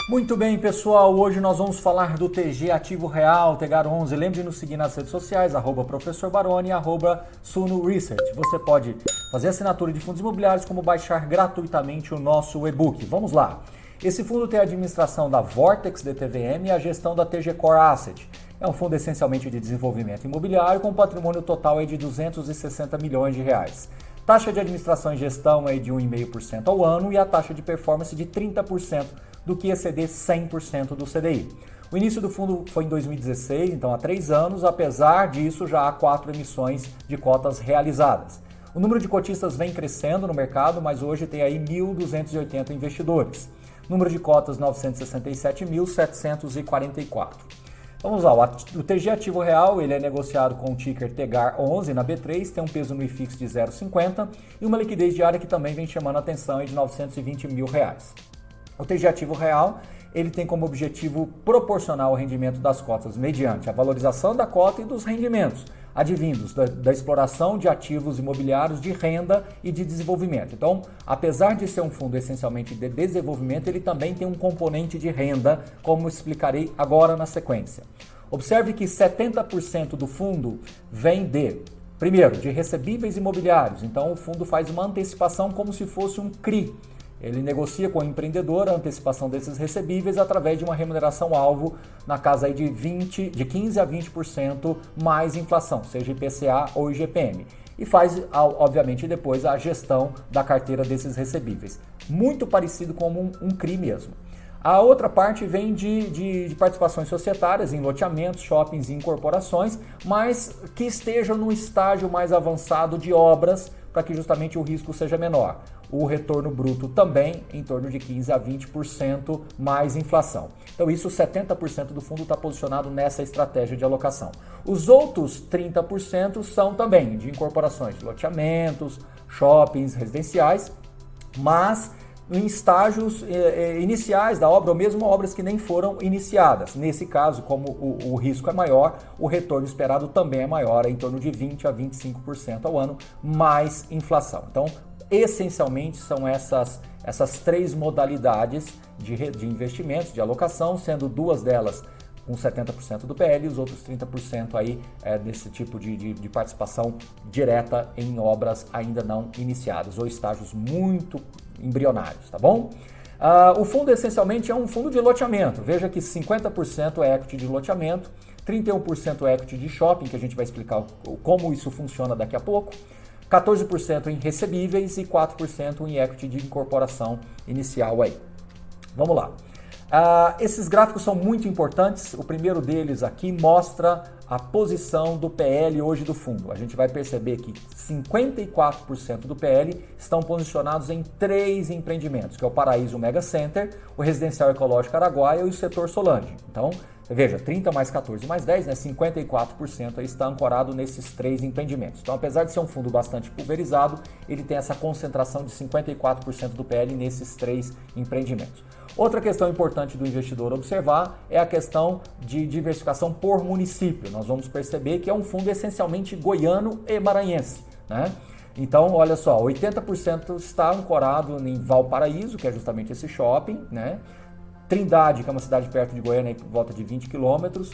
Muito bem, pessoal, hoje nós vamos falar do TG Ativo Real, TEGAR11. Lembre de nos seguir nas redes sociais, @Professor Baroni, @Suno Research. Você pode fazer assinatura de fundos imobiliários, como baixar gratuitamente o nosso e-book. Vamos lá. Esse fundo tem a administração da Vortex DTVM e a gestão da TG Core Asset. É um fundo essencialmente de desenvolvimento imobiliário com patrimônio total de 260 milhões de reais. Taxa de administração e gestão é de 1,5% ao ano e a taxa de performance de 30% do que exceder 100% do CDI. O início do fundo foi em 2016, então há 3 anos, apesar disso já há 4 emissões de cotas realizadas. O número de cotistas vem crescendo no mercado, mas hoje tem aí 1.280 investidores. Número de cotas 967.744. Vamos lá, o TG Ativo Real ele é negociado com o ticker TEGAR11 na B3, tem um peso no IFIX de 0,50 e uma liquidez diária que também vem chamando a atenção de 920 mil reais. O TG Ativo Real ele tem como objetivo proporcionar o rendimento das cotas mediante a valorização da cota e dos rendimentos advindos da exploração de ativos imobiliários de renda e de desenvolvimento. Então, apesar de ser um fundo essencialmente de desenvolvimento, ele também tem um componente de renda, como explicarei agora na sequência. Observe que 70% do fundo vem primeiro, de recebíveis imobiliários. Então, o fundo faz uma antecipação como se fosse um CRI. Ele negocia com o empreendedor a antecipação desses recebíveis através de uma remuneração-alvo na casa aí de 15% a 20% mais inflação, seja IPCA ou IGPM. E faz, obviamente, depois a gestão da carteira desses recebíveis. Muito parecido com um CRI mesmo. A outra parte vem de participações societárias em loteamentos, shoppings e incorporações, mas que estejam no estágio mais avançado de obras para que justamente o risco seja menor. O retorno bruto também em torno de 15% a 20% mais inflação. Então isso 70% do fundo está posicionado nessa estratégia de alocação. Os outros 30% são também de incorporações de loteamentos, shoppings, residenciais, mas em estágios iniciais da obra ou mesmo obras que nem foram iniciadas. Nesse caso, como o risco é maior, o retorno esperado também é maior, em torno de 20% a 25% ao ano, mais inflação. Então, essencialmente são essas 3 modalidades de investimentos, de alocação, sendo 2 delas com 70% do PL e os outros 30% aí desse tipo de participação direta em obras ainda não iniciadas ou estágios muito embrionários, tá bom? O fundo essencialmente é um fundo de loteamento. Veja que 50% é equity de loteamento, 31% é equity de shopping, que a gente vai explicar como isso funciona daqui a pouco, 14% em recebíveis e 4% em equity de incorporação inicial aí. Vamos lá. Esses gráficos são muito importantes. O primeiro deles aqui mostra a posição do PL hoje do fundo. A gente vai perceber que 54% do PL estão posicionados em 3 empreendimentos, que é o Paraíso Mega Center, o Residencial Ecológico Araguaia e o Setor Solange. Então, veja, 30 mais 14 mais 10, 54% aí está ancorado nesses 3 empreendimentos. Então, apesar de ser um fundo bastante pulverizado, ele tem essa concentração de 54% do PL nesses 3 empreendimentos. Outra questão importante do investidor observar é a questão de diversificação por município. Nós vamos perceber que é um fundo essencialmente goiano e maranhense, né? Então, olha só, 80% está ancorado em Valparaíso, que é justamente esse shopping, né? Trindade, que é uma cidade perto de Goiânia, por volta de 20 quilômetros,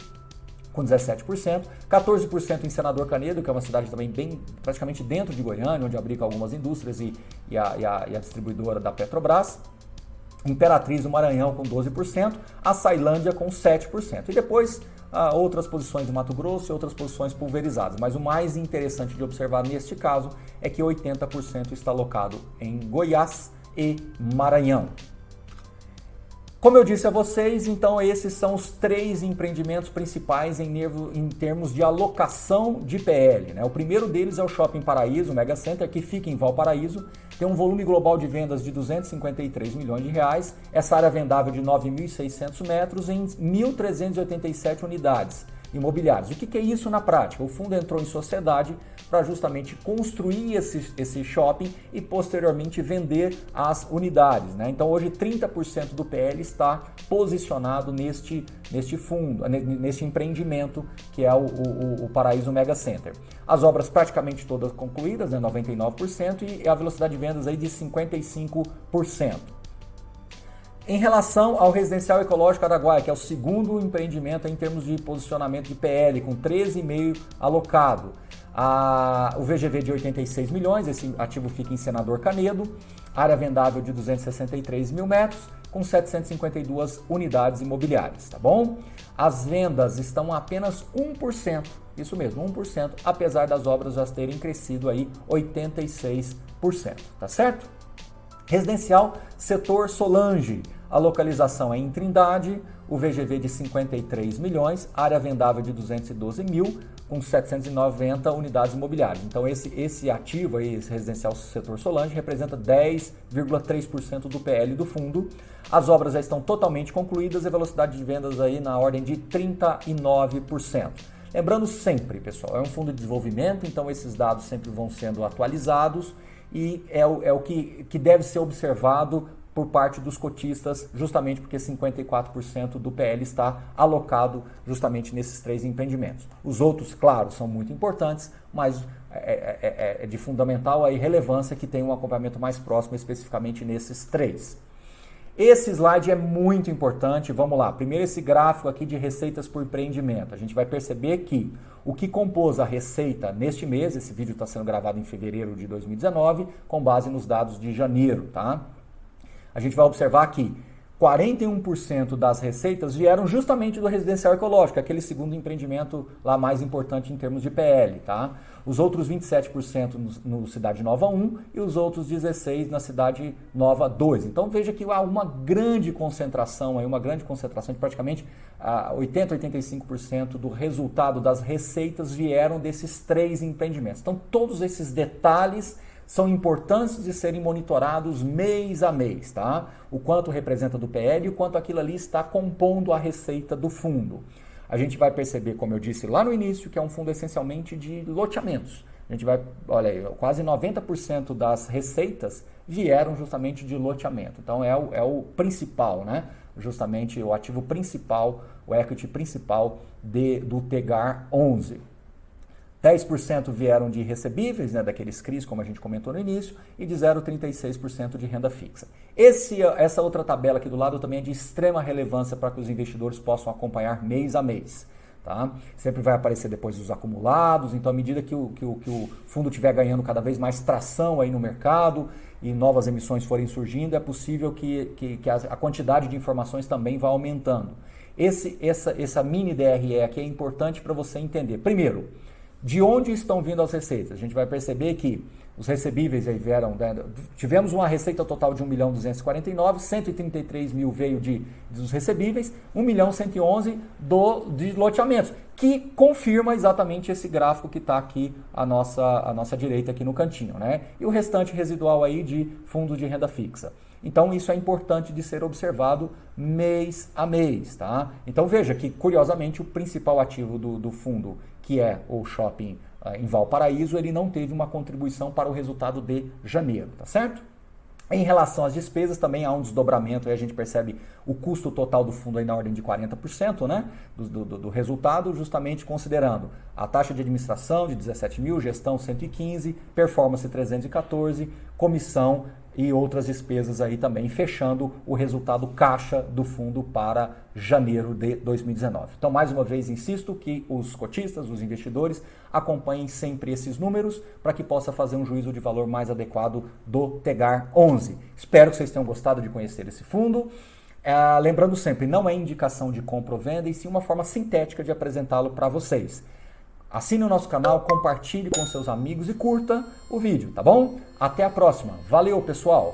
com 17%, 14% em Senador Canedo, que é uma cidade também praticamente dentro de Goiânia, onde abriga algumas indústrias e a distribuidora da Petrobras, Imperatriz do Maranhão com 12%, a Ceilândia com 7%. E depois outras posições em Mato Grosso e outras posições pulverizadas. Mas o mais interessante de observar neste caso é que 80% está alocado em Goiás e Maranhão. Como eu disse a vocês, então esses são os 3 empreendimentos principais em termos de alocação de PL, né? O primeiro deles é o Shopping Paraíso, o Mega Center, que fica em Valparaíso, tem um volume global de vendas de 253 milhões de reais, essa área vendável de 9.600 metros em 1.387 unidades imobiliários. O que é isso na prática? O fundo entrou em sociedade para justamente construir esse shopping e posteriormente vender as unidades, né? Então hoje 30% do PL está posicionado neste fundo, neste empreendimento que é o Paraíso Mega Center. As obras praticamente todas concluídas, né? 99%, e a velocidade de vendas aí de 55%. Em relação ao Residencial Ecológico Araguaia, que é o segundo empreendimento em termos de posicionamento de PL, com 13,5 alocado. O VGV de 86 milhões, esse ativo fica em Senador Canedo, área vendável de 263 mil metros, com 752 unidades imobiliárias, tá bom? As vendas estão a apenas 1%, isso mesmo, 1%, apesar das obras já terem crescido aí 86%, tá certo? Residencial Setor Solange, a localização é em Trindade, o VGV de 53 milhões, área vendável de 212 mil, com 790 unidades imobiliárias. Então esse ativo aí, esse Residencial Setor Solange, representa 10,3% do PL do fundo. As obras já estão totalmente concluídas e a velocidade de vendas aí na ordem de 39%. Lembrando sempre, pessoal, é um fundo de desenvolvimento, então esses dados sempre vão sendo atualizados e é o que deve ser observado por parte dos cotistas, justamente porque 54% do PL está alocado justamente nesses 3 empreendimentos. Os outros, claro, são muito importantes, mas é de fundamental aí relevância que tenha um acompanhamento mais próximo, especificamente nesses 3. Esse slide é muito importante, vamos lá. Primeiro esse gráfico aqui de receitas por empreendimento. A gente vai perceber que o que compôs a receita neste mês, esse vídeo está sendo gravado em fevereiro de 2019, com base nos dados de janeiro, tá? A gente vai observar que 41% das receitas vieram justamente do Residencial Ecológico, aquele segundo empreendimento lá mais importante em termos de PL, tá? Os outros 27% no Cidade Nova 1 e os outros 16% na Cidade Nova 2. Então veja que há uma grande concentração, de praticamente 80% a 85% do resultado das receitas vieram desses 3 empreendimentos. Então todos esses detalhes são importantes de serem monitorados mês a mês, tá? O quanto representa do PL e o quanto aquilo ali está compondo a receita do fundo. A gente vai perceber, como eu disse lá no início, que é um fundo essencialmente de loteamentos. A gente vai, olha aí, quase 90% das receitas vieram justamente de loteamento. Então é o principal, né? Justamente o ativo principal, o equity principal do Tegar 11. 10% vieram de recebíveis, né, daqueles CRIs, como a gente comentou no início, e de 0,36% de renda fixa. Essa outra tabela aqui do lado também é de extrema relevância para que os investidores possam acompanhar mês a mês. Tá? Sempre vai aparecer depois os acumulados, então à medida que o fundo estiver ganhando cada vez mais tração aí no mercado e novas emissões forem surgindo, é possível que a quantidade de informações também vá aumentando. Essa mini DRE aqui é importante para você entender. Primeiro, de onde estão vindo as receitas? A gente vai perceber que os recebíveis aí vieram, tivemos uma receita total de 1.249.000, 133 mil veio dos recebíveis, 1.111.000 de loteamentos, que confirma exatamente esse gráfico que está aqui à nossa direita aqui no cantinho, né? E o restante residual aí de fundo de renda fixa. Então isso é importante de ser observado mês a mês, tá? Então veja que, curiosamente, o principal ativo do fundo, que é o shopping em Valparaíso, ele não teve uma contribuição para o resultado de janeiro, tá certo? Em relação às despesas, também há um desdobramento, aí a gente percebe o custo total do fundo aí na ordem de 40%, né, do resultado, justamente considerando a taxa de administração de 17 mil, gestão 115, performance 314, comissão e outras despesas aí também, fechando o resultado caixa do fundo para janeiro de 2019. Então, mais uma vez, insisto que os cotistas, os investidores, acompanhem sempre esses números para que possa fazer um juízo de valor mais adequado do Tegar 11. Espero que vocês tenham gostado de conhecer esse fundo. Lembrando sempre, não é indicação de compra ou venda, e sim uma forma sintética de apresentá-lo para vocês. Assine o nosso canal, compartilhe com seus amigos e curta o vídeo, tá bom? Até a próxima. Valeu, pessoal!